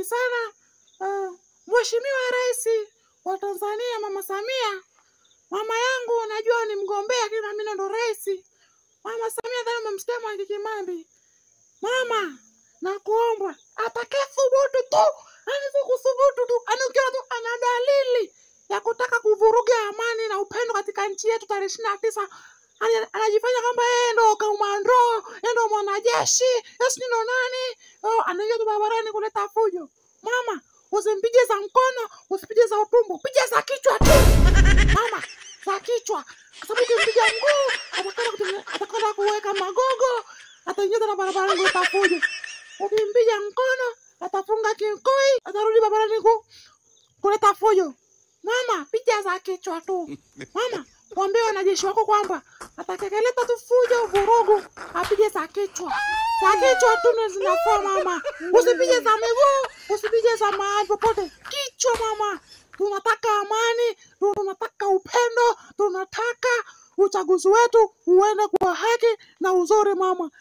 Asanteni sana. Mheshimiwa Rais wa Tanzania Mama Samia. Mama yangu najua ni mgombea kina mimi ndo rais. Mama Samia dhani umemsikia Mange Kimambi. Mama, nakuomba atakayethubutu tu, kuthubutu tu, ukiona tu ana dalili ya kutaka kuvuruga amani na upendo katika nchi yetu tarehe 29, anajifanya kwamba yeye ndo komando, yeye ndo mwanajeshi, yeye ndo nani? Anaingia tu barabarani kuleta fujo. Mama, usimpige za mkono, usipige za utumbo, piga za kichwa tu. Mama, za kichwa. Kwa sababu ukimpiga mguu, atakwenda kuweka magogo, ataingia na barabarani kuleta fujo. Ukimpiga mkono, atafunga kinkoi, atarudi barabarani kuleta fujo. Mama, piga za kichwa tu. Mama, mwambie wanajeshi wako kwamba atakayekeleta tu fujo, vurugu, apige za kichwa. Za kichwa tu ndio zinafaa mama. Usipige za miguu, usipige za mahali popote. Kichwa mama. Tunataka amani, tunataka upendo, tunataka uchaguzi wetu uende kwa haki na uzuri mama.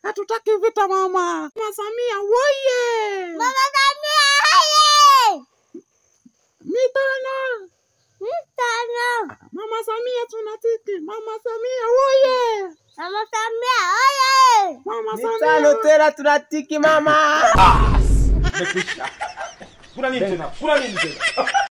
Hatutaki vita mama. Mama Samia woye! Mama Samia woye! Mitano. Mama Samia tunatiki. Mama Samia woye! Mama Samia woye! Mama Samia. Mitano tena tunatiki mama. Kuna nini tena?